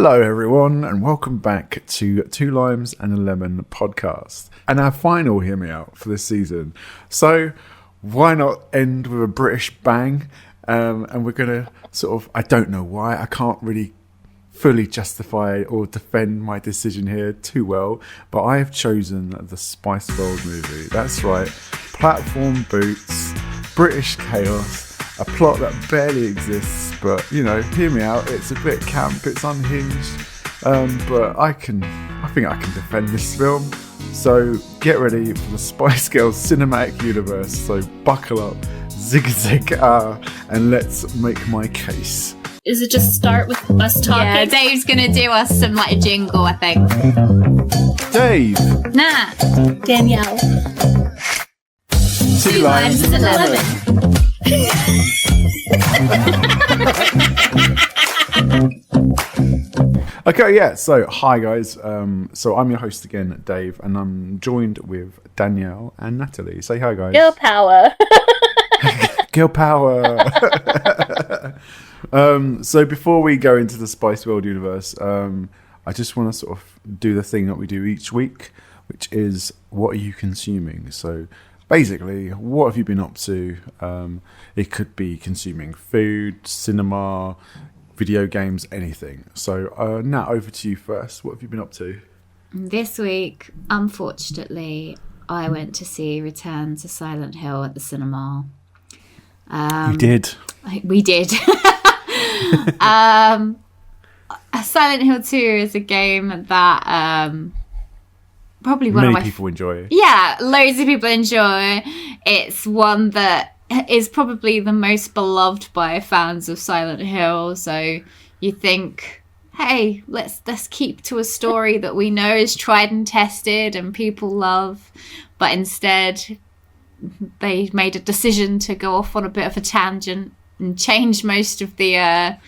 Hello everyone and welcome back to Two Limes and a Lemon podcast and our final Hear Me Out for this season. So why not end with a British bang, and we're going to sort of, I don't know why, I can't really fully justify or defend my decision here too well, but I have chosen the Spice World movie. That's right, platform boots, British chaos, a plot that barely exists, but, you know, hear me out, it's a bit camp, it's unhinged, but I think I can defend this film. So get ready for the Spice Girls cinematic universe, so buckle up, zig zig and let's make my case. Is it just start with us talking? Yeah, Dave's gonna do us some like a jingle, I think. Dave! Nah. Danielle. Two Limes and a Lemon. Okay, yeah, so hi guys. So I'm your host again, Dave, and I'm joined with Danielle and Natalie. Say hi, guys. Girl power. Girl power. So before we go into the Spice World universe, I just want to sort of do the thing that we do each week, which is, what are you consuming? So basically, what have you been up to? It could be consuming food, cinema, video games, anything. So Nat, over to you first. What have you been up to? This week, unfortunately, I went to see Return to Silent Hill at the cinema. You did. We did. Silent Hill 2 is a game that probably one Many of my people enjoy. Yeah, loads of people enjoy. It's one that is probably the most beloved by fans of Silent Hill. So you think, hey, let's keep to a story that we know is tried and tested and people love. But instead, they made a decision to go off on a bit of a tangent and change most of the,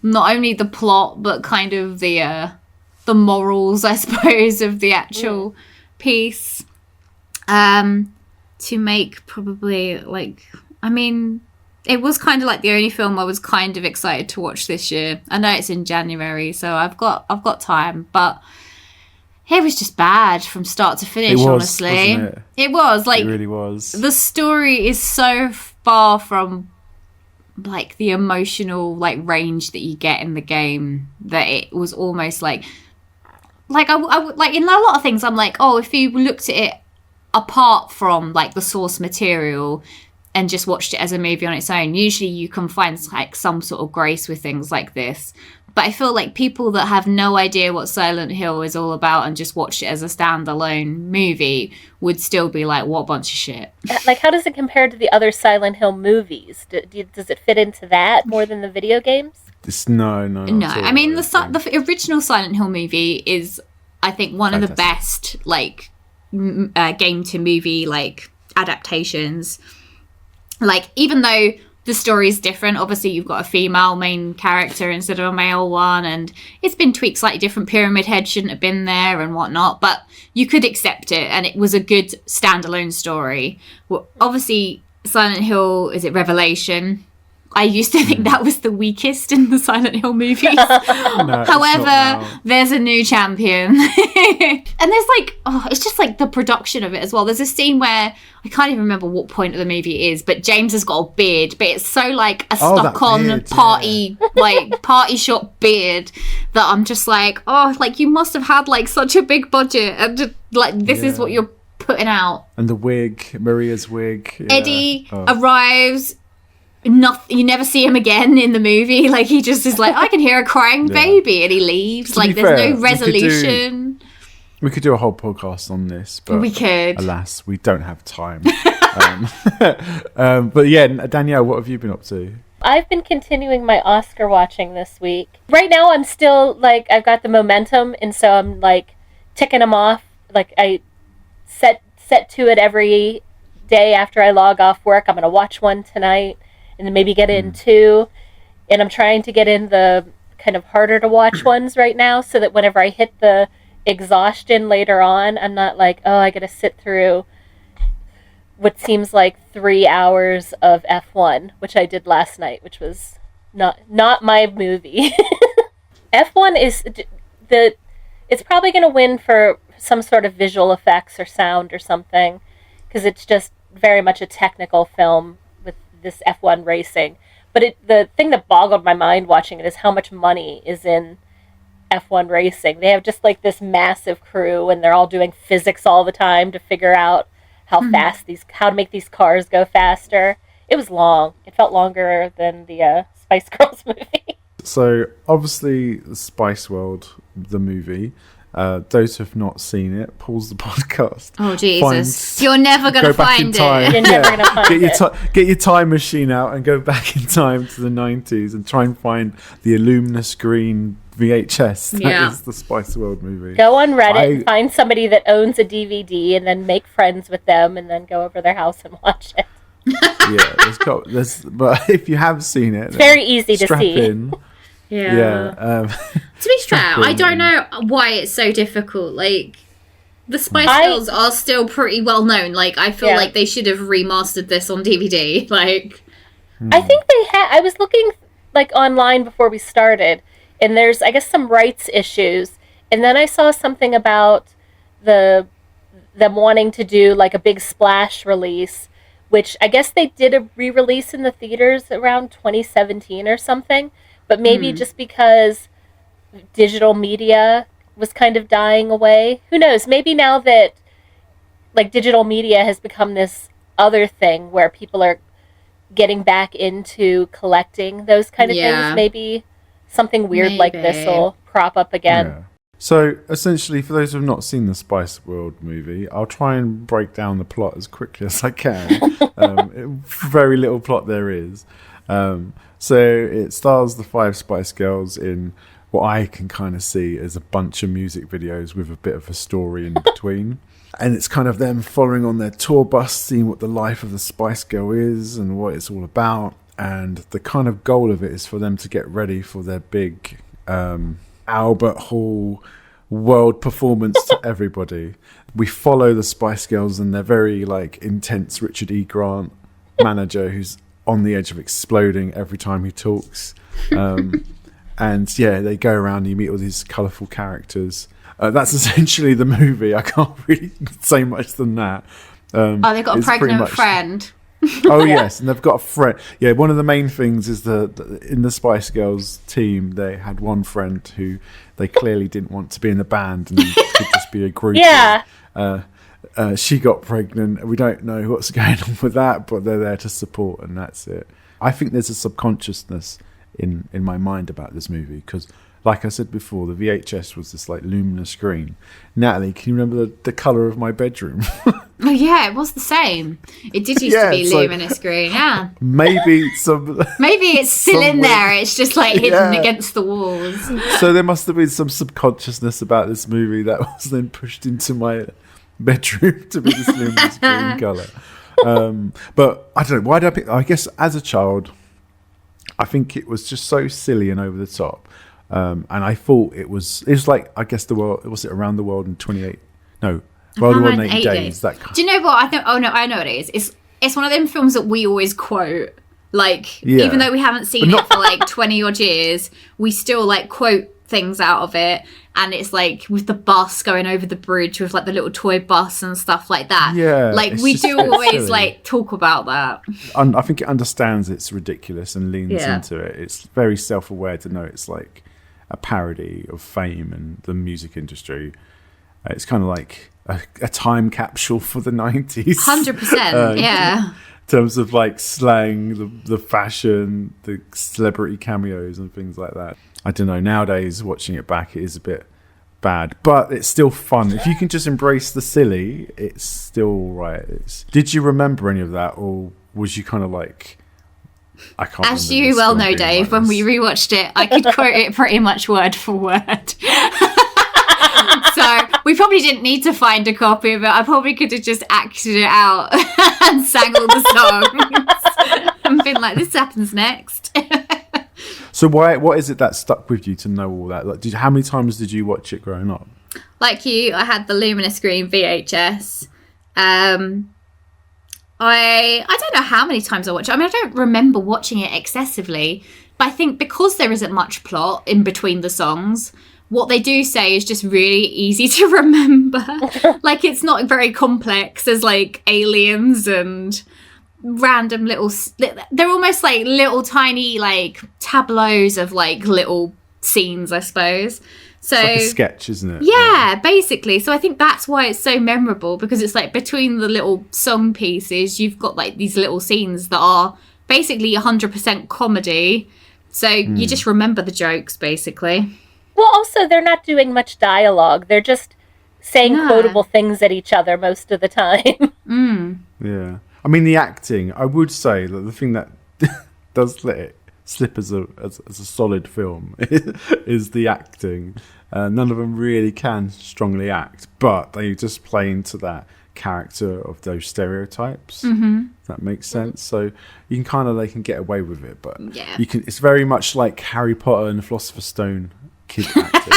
not only the plot, but kind of the morals, I suppose, of the actual piece. To make probably it was kind of like the only film I was kind of excited to watch this year. I know it's in January, so I've got time, but it was just bad from start to finish. Honestly, wasn't it? It was like, it really was. The story is so far from like the emotional like range that you get in the game that it was almost like I like in a lot of things I'm like, oh, if you looked at it apart from like the source material and just watched it as a movie on its own, usually you can find like some sort of grace with things like this. But I feel like people that have no idea what Silent Hill is all about and just watched it as a standalone movie would still be like, what bunch of shit. Like, how does it compare to the other Silent Hill movies? Does it fit into that more than the video games? No. I mean, the original Silent Hill movie is, I think, one of the best like game to movie like adaptations. Like, even though the story is different, obviously you've got a female main character instead of a male one, and it's been tweaked slightly different. Pyramid Head shouldn't have been there and whatnot, but you could accept it, and it was a good standalone story. Well, obviously Silent Hill, is it Revelation? I used to think that was the weakest in the Silent Hill movies. No, However, there's a new champion. And there's like, it's just like the production of it as well. There's a scene where, I can't even remember what point of the movie it is, but James has got a beard, but it's so like a stuck-on beard, party, like party shop beard that I'm just like, oh, like you must have had like such a big budget and like this is what you're putting out. And the wig, Maria's wig. Yeah. Eddie arrives. You never see him again in the movie. Like, he just is like, I can hear a crying baby, and he leaves. Like, there's no resolution. We could do a whole podcast on this, but we could. Alas, we don't have time. But yeah, Danielle, what have you been up to? I've been continuing my Oscar watching this week. Right now, I'm still like, I've got the momentum, and so I'm like ticking them off. Like, I set to it every day after I log off work. I'm gonna watch one tonight. And then maybe get in two. And I'm trying to get in the kind of harder to watch ones right now, so that whenever I hit the exhaustion later on, I'm not like, oh, I gotta sit through what seems like 3 hours of F1, which I did last night, which was not my movie. F1 is it's probably going to win for some sort of visual effects or sound or something, because it's just very much a technical film with this F1 racing. But the thing that boggled my mind watching it is how much money is in F1 racing. They have just like this massive crew, and they're all doing physics all the time to figure out how how to make these cars go faster. It was long. It felt longer than the Spice Girls movie. So obviously, the Spice World, the movie. Those who have not seen it, pause the podcast. Oh Jesus! You're never gonna find it. You're never gonna find it. Get your time machine out and go back in time to the 90s and try and find the Illumina screen VHS. That is the Spice World movie. Go on Reddit and find somebody that owns a DVD, and then make friends with them, and then go over their house and watch it. But if you have seen it, it's very easy to see. In. Yeah. To be fair, I don't know why it's so difficult. Like, the Spice Girls are still pretty well known. Like, I feel like they should have remastered this on DVD. Like, I think they had. I was looking like online before we started, and there's, I guess, some rights issues. And then I saw something about them wanting to do like a big splash release, which I guess they did a re-release in the theaters around 2017 or something. But maybe just because digital media was kind of dying away. Who knows? Maybe now that like digital media has become this other thing where people are getting back into collecting those kind of things, maybe something weird like this will crop up again. Yeah. So essentially, for those who have not seen the Spice World movie, I'll try and break down the plot as quickly as I can. Very little plot there is. So it stars the 5 Spice Girls in what I can kind of see as a bunch of music videos with a bit of a story in between. And it's kind of them following on their tour bus, seeing what the life of the Spice Girl is and what it's all about. And the kind of goal of it is for them to get ready for their big Albert Hall world performance to everybody. We follow the Spice Girls and their very like intense Richard E. Grant manager who's on the edge of exploding every time he talks. And they go around and you meet all these colourful characters. That's essentially the movie. I can't really say much than that. They've got a pregnant friend. Oh yes, and they've got a friend. Yeah, one of the main things is in the Spice Girls team, they had one friend who they clearly didn't want to be in the band and could just be a group. Yeah. She got pregnant. We don't know what's going on with that, but they're there to support, and that's it. I think there's a subconsciousness in my mind about this movie because, like I said before, the VHS was this like luminous screen. Natalie, can you remember the colour of my bedroom? Oh yeah, it was the same. It did used to be luminous green. Yeah. Maybe it's still in there. It's just like hidden against the walls. So there must have been some subconsciousness about this movie that was then pushed into my bedroom to be this luminous green colour. But I don't know, why did I pick? I guess as a child I think it was just so silly and over the top, and I thought it was like, I guess, the world, was it Around the World in 28 no World in 80 days. That kind. Do you know what I think? Oh no, I know what it is. It's one of them films that we always quote, like, even though we haven't seen it for like 20 odd years, we still like quote things out of it. And it's like with the bus going over the bridge with like the little toy bus and stuff like that. Yeah, like we do always like talk about that. I think it understands it's ridiculous and leans into it. It's very self-aware to know it's like a parody of fame and the music industry. It's kind of like a time capsule for the 90s. 100%, yeah. In terms of like slang, the fashion, the celebrity cameos and things like that. I don't know, nowadays watching it back it is a bit bad, but it's still fun. If you can just embrace the silly, it's still right. Did you remember any of that, or was you kind of like, I can't remember? As you well know, Dave, when we rewatched it, I could quote it pretty much word for word. So we probably didn't need to find a copy of it. I probably could have just acted it out and sang all the songs and been like, this happens next. So what is it that stuck with you to know all that? Like, how many times did you watch it growing up? Like you, I had the luminous screen VHS. I don't know how many times I watched it. I mean, I don't remember watching it excessively. But I think because there isn't much plot in between the songs, what they do say is just really easy to remember. Like, it's not very complex. There's like aliens and random little, they're almost like little tiny like tableaus of like little scenes, I suppose. So it's like a sketch, isn't it? Yeah, basically. So I think that's why it's so memorable, because it's like between the little song pieces, you've got like these little scenes that are basically 100% comedy. So you just remember the jokes, basically. Well, also, they're not doing much dialogue. They're just saying quotable things at each other most of the time. Yeah. I mean, the acting, I would say that the thing that does let it slip as a solid film is the acting. None of them really can strongly act, but they just play into that character of those stereotypes. If that makes sense. So you can kind of, they can get away with it, but you can. It's very much like Harry Potter and the Philosopher's Stone kid acting.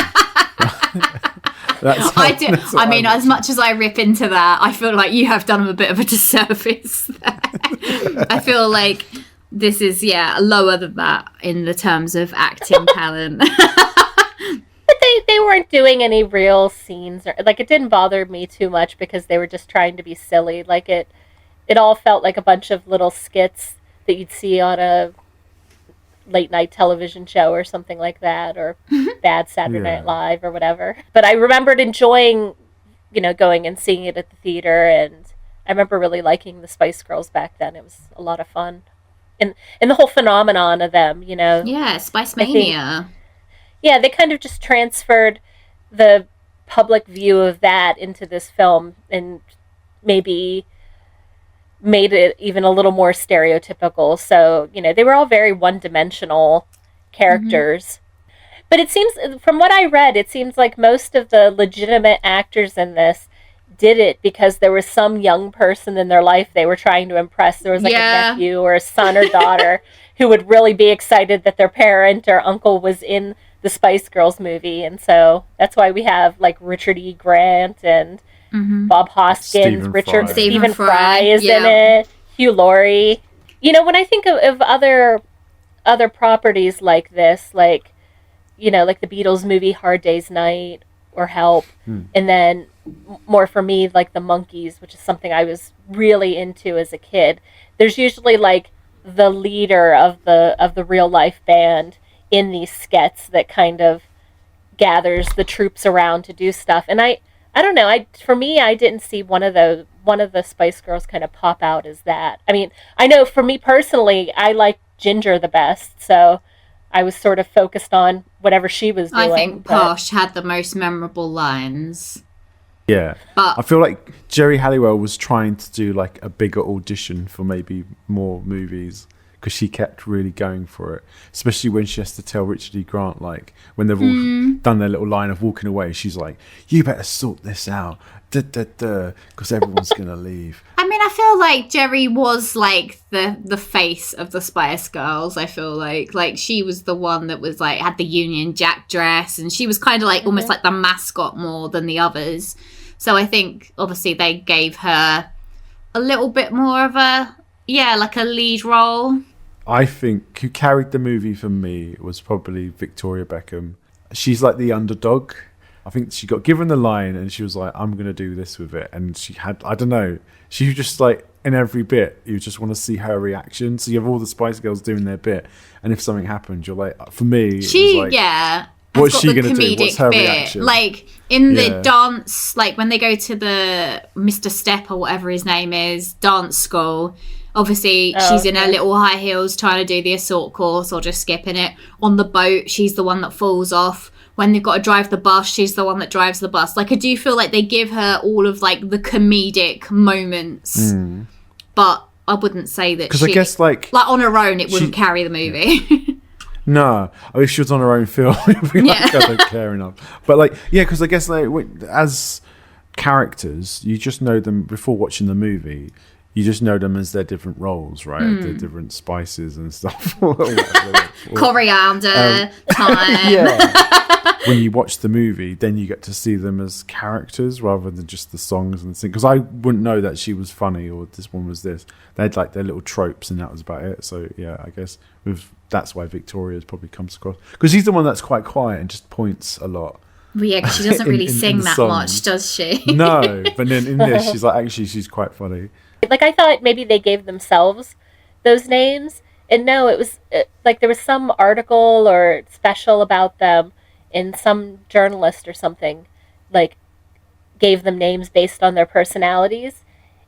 I mean, as much as I rip into that, I feel like you have done them a bit of a disservice there. I feel like this is lower than that in the terms of acting talent. But they weren't doing any real scenes, or like, it didn't bother me too much because they were just trying to be silly. Like, it all felt like a bunch of little skits that you'd see on a late night television show or something like that, or Bad Saturday Night Live or whatever. But I remembered enjoying, going and seeing it at the theater, and I remember really liking the Spice Girls back then. It was a lot of fun. And the whole phenomenon of them, Yeah, Spice Mania. Yeah, they kind of just transferred the public view of that into this film and maybe made it even a little more stereotypical. So, they were all very one-dimensional characters. But it seems, from what I read, it seems like most of the legitimate actors in this did it because there was some young person in their life they were trying to impress. There was like a nephew or a son or daughter who would really be excited that their parent or uncle was in the Spice Girls movie. And so that's why we have like Richard E. Grant and Bob Hoskins, Stephen Fry is in it, Hugh Laurie. When I think of other properties like this, like, like the Beatles movie Hard Day's Night or Help, and then more for me, like the Monkees, which is something I was really into as a kid. There's usually like the leader of the real life band in these skets that kind of gathers the troops around to do stuff. And I don't know, for me, I didn't see one of the Spice Girls kind of pop out as that. I mean, I know for me personally, I like Ginger the best, so I was sort of focused on whatever she was doing. I think Posh had the most memorable lines. Yeah. But I feel like Jerry Halliwell was trying to do like a bigger audition for maybe more movies, because she kept really going for it, especially when she has to tell Richard E. Grant, like, when they've all done their little line of walking away, she's like, you better sort this out, because everyone's going to leave. I mean, I feel like Jerry was like the face of the Spice Girls. I feel like she was the one that was like, had the Union Jack dress, and she was kind of like almost like the mascot more than the others. So I think obviously they gave her a little bit more of a lead role. I think who carried the movie for me was probably Victoria Beckham. She's like the underdog. I think she got given the line and she was like, I'm going to do this with it. And she had, I don't know, she was just like, in every bit, you just want to see her reaction. So you have all the Spice Girls doing their bit. And if something happened, you're like, for me, it was like, what's she going to do? What's her reaction? Like, in the dance, like when they go to the Mr. Step or whatever his name is, dance school, obviously she's in her little high heels trying to do the assault course or just skipping it. On the boat, she's the one that falls off. When they've got to drive the bus, she's the one that drives the bus. Like, I do feel like they give her all of like the comedic moments, but I wouldn't say that, because I guess like on her own it wouldn't carry the movie. No, I wish she was on her own film. I don't care enough. But like, because I guess like as characters, you just know them before watching the movie. You just know them as their different roles, right? Their different spices and stuff. Coriander, thyme. When you watch the movie, then you get to see them as characters rather than just the songs and things. Because I wouldn't know that she was funny or this one was this. They had like their little tropes and that was about it. So yeah, I guess with that's why Victoria's probably comes across, because she's the one that's quite quiet and just points a lot. Well, yeah, 'cause she doesn't really sing the that song. much, does she? No, but then in this, she's like, actually, she's quite funny. Like, I thought maybe they gave themselves those names, and no, it was like there was some article or special about them, and some journalist or something like gave them names based on their personalities.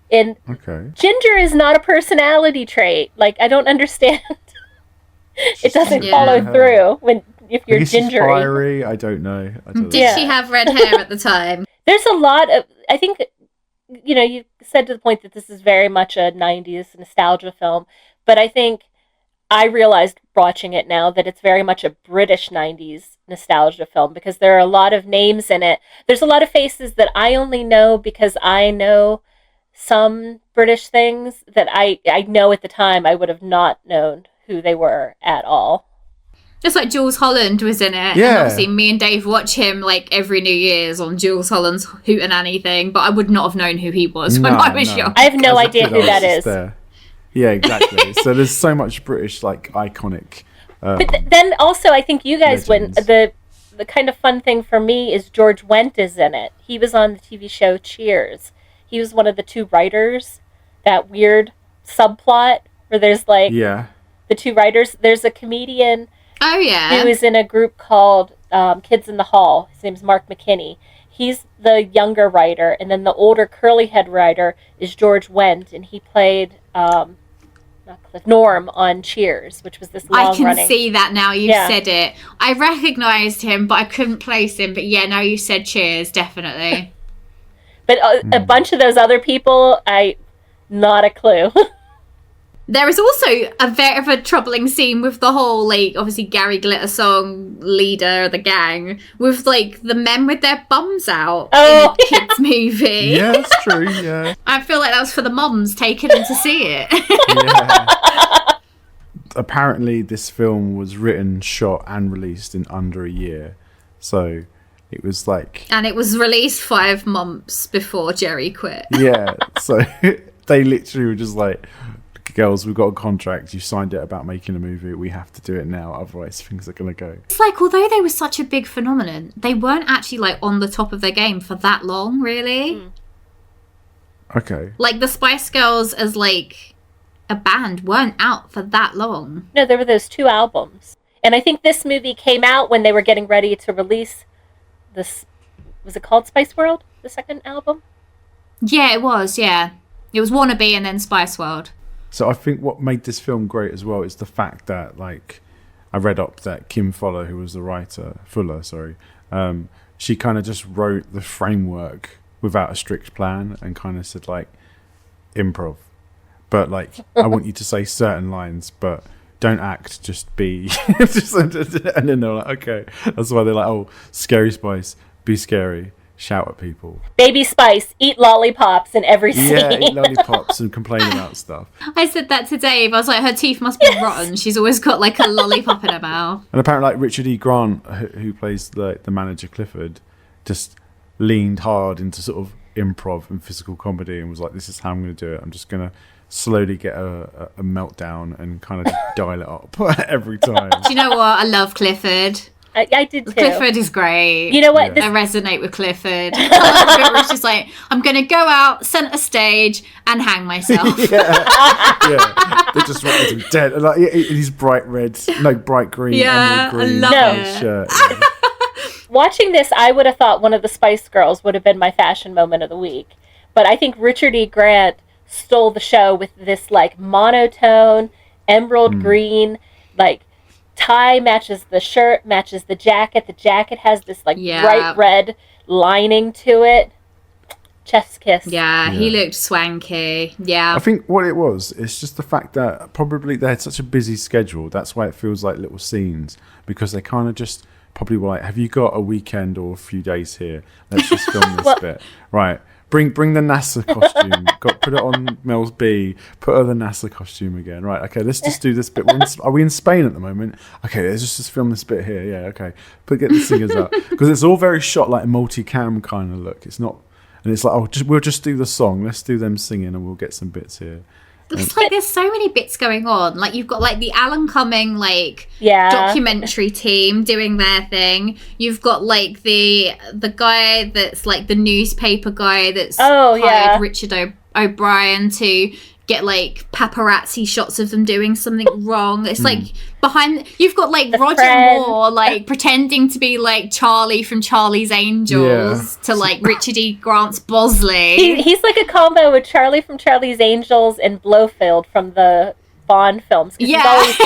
And Okay. ginger is not a personality trait. Like, I don't understand. It doesn't Yeah. follow through if I you're guess she's gingery. fiery. I don't know. Did Yeah. she have red hair at the time? There's a lot of, I think, you said to the point that this is very much a 90s nostalgia film, but I think I realized watching it now that it's very much a British 90s nostalgia film, because there are a lot of names in it. There's a lot of faces that I only know because I know some British things that I know at the time I would have not known who they were at all. Just like Jules Holland was in it. Yeah. And obviously me and Dave watch him like every New Year's on Jules Holland's Hootenanny thing, but I would not have known who he was when I was young. I have no As a idea kid, who I that was is. just there. Yeah, exactly. So there's so much British, like, iconic. But then also, I think you guys went. Legends. The kind of fun thing for me is George Wendt is in it. He was on the TV show Cheers. He was one of the two writers. That weird subplot where there's like Yeah. the two writers. There's a comedian Oh yeah. who is in a group called Kids in the Hall. His name's Mark McKinney. He's the younger writer, and then the older curly-head writer is George Wendt, and he played Norm on Cheers, which was this long I can running. see that now you've Yeah. said it. I recognised him, but I couldn't place him. But yeah, now you said Cheers, definitely. But a bunch of those other people, not a clue. There is also a bit of a troubling scene with the whole, like, obviously Gary Glitter song leader of the gang, with, like, the men with their bums out Oh, in the kids' movie. Yeah, that's true, yeah. I feel like that was for the moms taking them to see it. Yeah. Apparently, this film was written, shot, and released in under a year. So it was like, And it was released 5 months before Jerry quit. yeah. So they literally were just like, girls, we've got a contract. You signed it about making a movie. We have to do it now. Otherwise, things are going to go. It's like, although they were such a big phenomenon, they weren't actually, like, on the top of their game for that long, really. Okay. Like, the Spice Girls as, like, a band weren't out for that long. no, there were those 2 albums. And I think this movie came out when they were getting ready to release this. Was it called Spice World, the second album? Yeah, it was, yeah. It was Wannabe and then Spice World. So I think what made this film great as well is the fact that, like, I read up that Kim Fuller, who was the writer, she kind of just wrote the framework without a strict plan and kind of said, like, improv. But, like, I want you to say certain lines, but don't act, just be. And then they're like, okay. That's why they're like, oh, Scary Spice, be scary, shout at people. Baby Spice, eat lollipops in every scene. Yeah, eat lollipops and complain about stuff. I said that to Dave. I was like, her teeth must be rotten. She's always got, like, a lollipop in her mouth. And apparently, like, Richard E. Grant, who plays the manager Clifford, just leaned hard into sort of improv and physical comedy and was like, this is how I'm going to do it. I'm just going to slowly get a meltdown and kind of dial it up every time. Do you know what? I love Clifford. I did too. Clifford is great. You know what? Yeah. I resonate with Clifford. I love the bit where it's just like, I'm going to go out, centre stage, and hang myself. Yeah, they just wanted him dead. And, like, he's bright green, Yeah, emerald green I love on his it. shirt. Yeah. Watching this, I would have thought one of the Spice Girls would have been my fashion moment of the week. But I think Richard E. Grant stole the show with this, like, monotone, emerald green, like, tie matches the shirt, matches the jacket. The jacket has this, like, Yeah. bright red lining to it. Chef's kiss. Yeah, he Yeah. looked swanky. Yeah. I think what it was, it's just the fact that probably they had such a busy schedule. That's why it feels like little scenes, because they kind of just probably were like, have you got a weekend or a few days here? Let's just film this bit. Right. Bring the NASA costume. Put it on Mel's B. Put her the NASA costume again. Right. Okay. Let's just do this bit. Are we in Spain at the moment? Okay. Let's just film this bit here. Yeah. Okay. Get the singers up, because it's all very shot like multi-cam kind of look. It's not, and it's like, oh, we'll just do the song. Let's do them singing, and we'll get some bits here. it's like there's so many bits going on. Like you've got like the Alan Cumming like Yeah. documentary team doing their thing. You've got like the guy that's like the newspaper guy that's hired Richard O'Brien to get like paparazzi shots of them doing something wrong. It's like behind you've got like The Roger friend. Moore like pretending to be like Charlie from Charlie's Angels to like Richard E. Grant's Bosley. He's like a combo with Charlie from Charlie's Angels and Blofeld from the Bond films. 'Cause he's always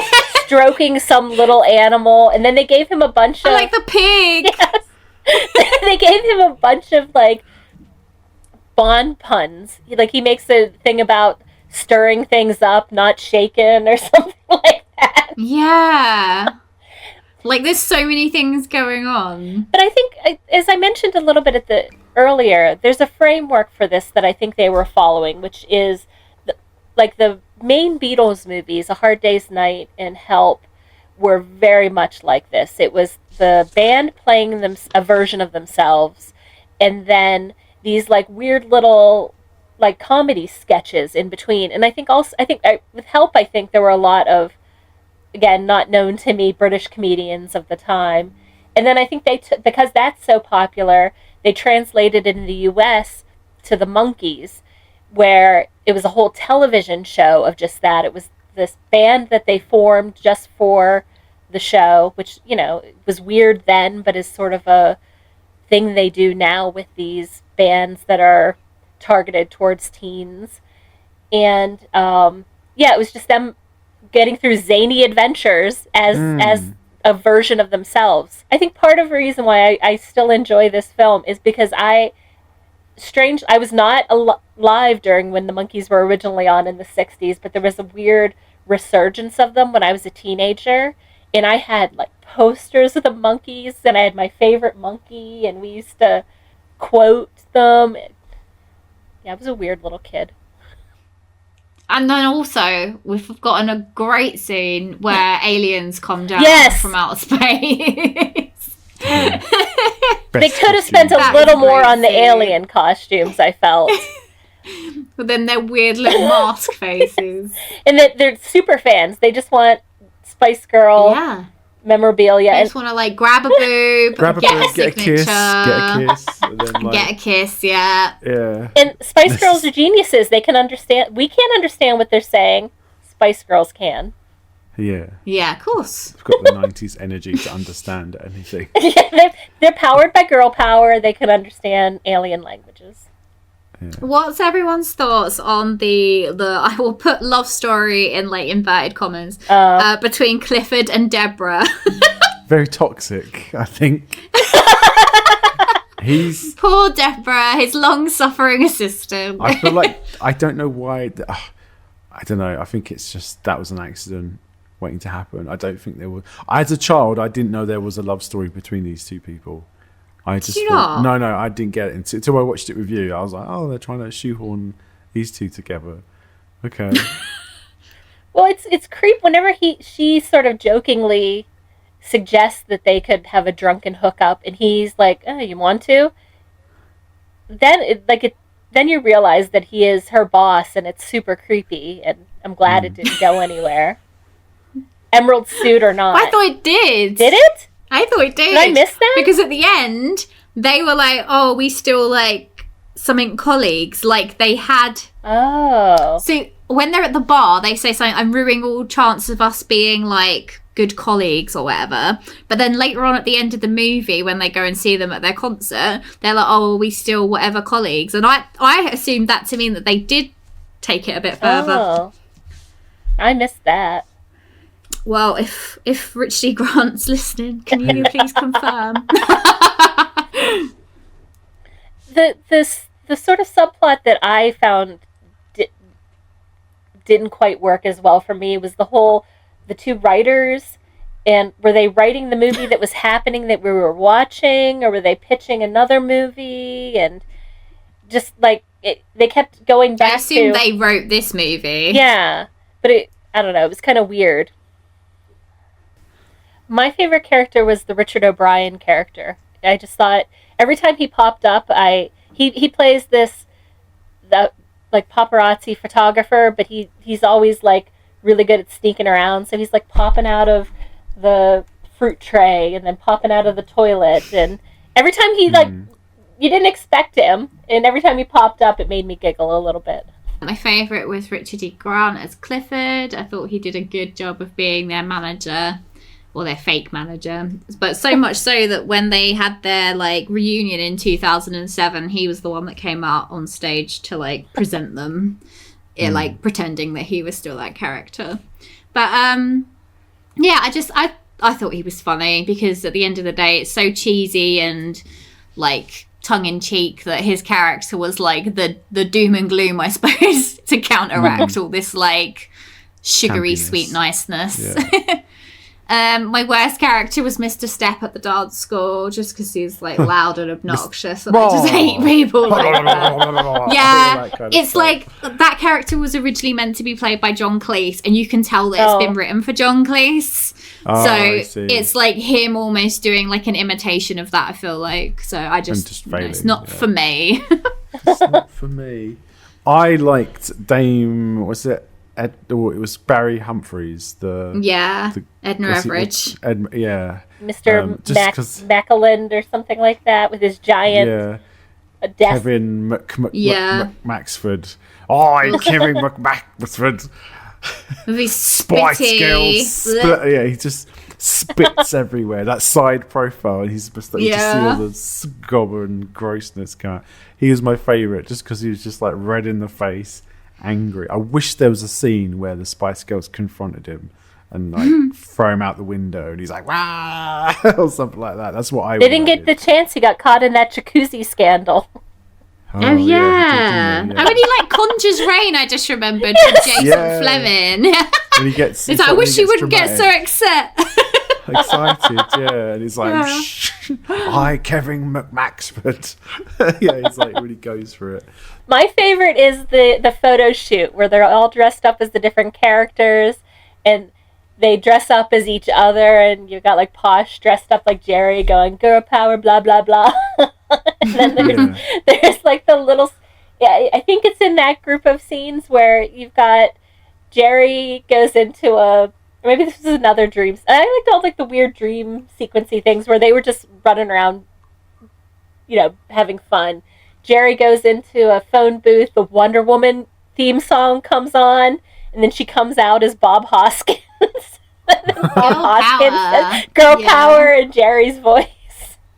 stroking some little animal, and then they gave him a bunch of... like the pig. Yes. They gave him a bunch of, like, Bond puns. He makes a thing about stirring things up, not shaken, or something like that. Yeah. Like, there's so many things going on. But I think, as I mentioned a little bit earlier, there's a framework for this that I think they were following, which is, the main Beatles movies, A Hard Day's Night and Help, were very much like this. It was the band playing a version of themselves, and then these, like, weird little, like, comedy sketches in between. And I think with Help, I think there were a lot of, again, not known to me, British comedians of the time. And then I think because that's so popular, they translated it in the US to the Monkees, where it was a whole television show of just that. It was this band that they formed just for the show, which, was weird then, but is sort of a thing they do now with these bands that are targeted towards teens. And, it was just them getting through zany adventures as a version of themselves. I think part of the reason why I still enjoy this film is because I was not alive during when the Monkees were originally on in the 60s, but there was a weird resurgence of them when I was a teenager, and I had like posters of the Monkees, and I had my favorite monkey, and we used to quote them. Yeah, I was a weird little kid. And then also, we've gotten a great scene where aliens come down from outer space. They could have spent a little more on the alien costumes, I felt. But then their weird little mask faces. And they're super fans. They just want Spice Girl memorabilia. They just want to, like, grab a boob, get a kiss, and then, like, get a kiss, yeah. And Spice Girls are geniuses. They can understand. We can't understand what they're saying. Spice Girls can. Yeah, of course. They've got the 90s energy to understand anything. They're powered by girl power. They can understand alien languages. What's everyone's thoughts on the I will put love story in like inverted commas between Clifford and Deborah? Very toxic, I think. He's poor Deborah, his long-suffering assistant. I feel like I don't know why. I don't know. I think it's just that was an accident waiting to happen. I don't think there was. As a child, I didn't know there was a love story between these two people. I just thought, no, I didn't get it until I watched it with you. I was like, oh, they're trying to shoehorn these two together. Okay. Well, it's creep whenever she sort of jokingly suggests that they could have a drunken hookup, and he's like, "Oh, you want to?" Then then you realize that he is her boss, and it's super creepy. And I'm glad it didn't go anywhere. Emerald suit or not? I thought it did. Did it? I thought it did. Did I miss that? Because at the end, they were like, oh, we still like something colleagues. Like they had. Oh. So when they're at the bar, they say something, I'm ruining all chance of us being like good colleagues or whatever. But then later on at the end of the movie, when they go and see them at their concert, they're like, oh, we still whatever colleagues. And I assumed that to mean that they did take it a bit further. Oh. I missed that. Well, if Richard E. Grant's listening, can you please confirm? The sort of subplot that I found didn't quite work as well for me was the two writers, and were they writing the movie that was happening that we were watching, or were they pitching another movie? And just like they kept going back. I assume they wrote this movie. Yeah, but I don't know. It was kind of weird. My favorite character was the Richard O'Brien character. I just thought every time he popped up, he plays the like paparazzi photographer, but he's always like really good at sneaking around. So he's like popping out of the fruit tray and then popping out of the toilet, and every time he like you didn't expect him, and every time he popped up, it made me giggle a little bit. My favourite was Richard E. Grant as Clifford. I thought he did a good job of being their manager, or their fake manager. But so much so that when they had their like reunion in 2007, he was the one that came out on stage to like present them, like pretending that he was still that character. But yeah, I thought he was funny because at the end of the day, it's so cheesy and like tongue-in-cheek that his character was like the doom and gloom, I suppose, to counteract all this like sugary sweet niceness. My worst character was Mr. Step at the dance school, just because he's like loud and obnoxious, and I just hate people like that. Yeah, it's like that character was originally meant to be played by John Cleese, and you can tell that it's been written for John Cleese. So it's like him almost doing like an imitation of that, I feel like. So I just failing, it's not for me. It's not for me. I liked Dame, was it it was Barry Humphries, Edna Everage. Mr. Mackland or something like that, with his giant Kevin McMaxford. Oh, Kevin McMaxford. With his Spice Girls. He just spits everywhere. That side profile, he's just like, you just see all the squalor and grossness going on. He was my favourite just because he was just like red in the face, angry. I wish there was a scene where the Spice Girls confronted him and like throw him out the window and he's like, "Wah!" or something like that. That's what I They didn't get the chance. He got caught in that jacuzzi scandal. Oh yeah. I mean, he like conjures rain. I just remembered from Jason Fleming. And he gets. It's like, I wish you wouldn't get so excited, and he's like, Shh, "Hi, Kevin McMaxford." He's like really goes for it. My favorite is the photo shoot where they're all dressed up as the different characters, and they dress up as each other, and you've got like Posh dressed up like Jerry going "girl power," blah blah blah. And then there's like the little, I think it's in that group of scenes where you've got Jerry goes into or maybe this was another dream. I liked all like the weird dream sequency things where they were just running around, having fun. Jerry goes into a phone booth, the Wonder Woman theme song comes on, and then she comes out as Bob Hoskins. Bob Hoskins says "girl power" in Jerry's voice.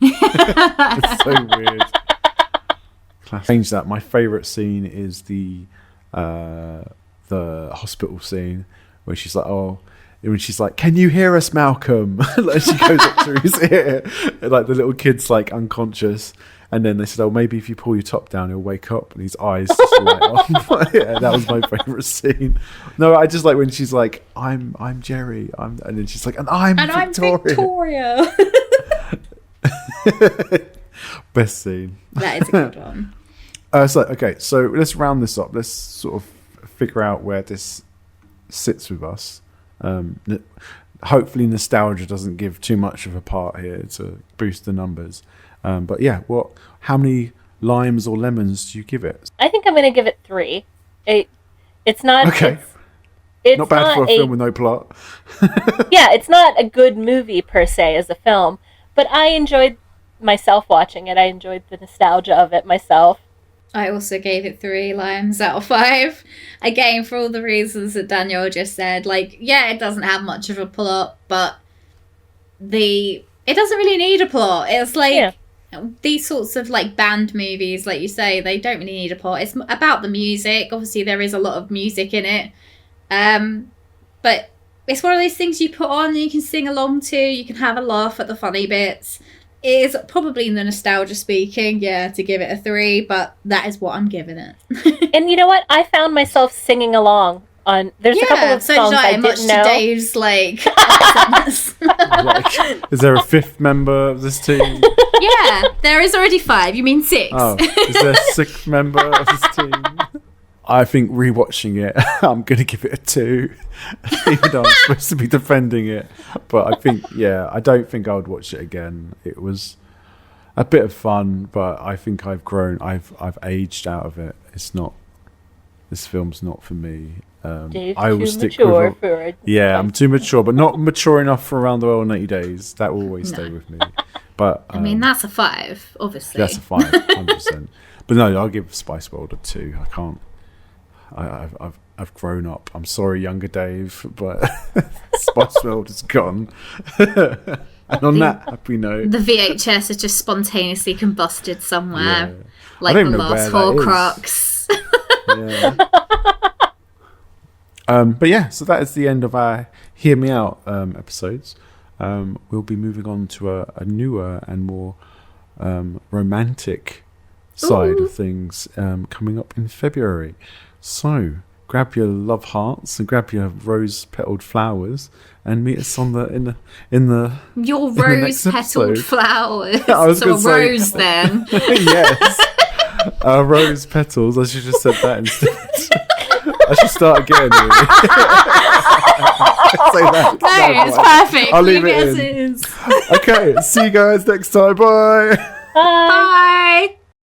It's so weird. Change that. My favourite scene is the hospital scene where she's like, when she's like, "Can you hear us, Malcolm?" Like she goes up to his ear, and like the little kid's like unconscious, and then they said, maybe if you pull your top down, he'll wake up, and his eyes just light up. That was my favourite scene. No, I just like when she's like, "I'm Jerry," and then she's like, "and I'm Victoria." Best scene. That is a good one. So let's round this up. Let's sort of figure out where this sits with us. Hopefully nostalgia doesn't give too much of a part here to boost the numbers. But yeah, how many limes or lemons do you give it? I think I'm going to give it 3. It's not... Okay. It's not bad for a film with no plot. Yeah, it's not a good movie per se as a film, but I enjoyed myself watching it. I enjoyed the nostalgia of it myself. I also gave it 3 limes out of 5. Again, for all the reasons that Daniel just said. Like, yeah, it doesn't have much of a plot, but it doesn't really need a plot. It's like these sorts of like band movies, like you say, they don't really need a plot. It's about the music. Obviously, there is a lot of music in it. But it's one of those things you put on and you can sing along to. You can have a laugh at the funny bits. It is probably in the nostalgia speaking, to give it a 3, but that is what I'm giving it. And you know what? I found myself singing along on. There's a couple of songs I didn't know. Dave's like, is there a 5th member of this team? Yeah, there is already 5. You mean 6? Oh, is there a 6th member of this team? I think rewatching it, I'm going to give it a 2, even though I'm supposed to be defending it. But I think, I don't think I would watch it again. It was a bit of fun, but I think I've grown. I've aged out of it. It's not this film's not for me. Dave's I will too stick mature with. for it. Yeah, I'm too mature, but not mature enough for Around the World in 80 Days. That will always stay with me. But I mean, that's a 5, obviously. that's a 5, 100%. But no, I'll give Spice World a 2. I can't. I've grown up. I'm sorry, younger Dave, but Spice World is gone. And on that happy note, the VHS has just spontaneously combusted somewhere, like I don't the know last where that Horcrux. But yeah, so that is the end of our Hear Me Out episodes. We'll be moving on to a newer and more romantic side of things coming up in February. So grab your love hearts and grab your rose-petaled flowers and meet us on in the Your in the next rose-petaled episode. flowers. I was So gonna a say- rose, then. Yes, rose petals. I should have said that instead. I should start again. Really. Say that. No, it's right. perfect. I'll leave Leave it as in. is. Okay, see you guys next time. Bye. Bye. Bye.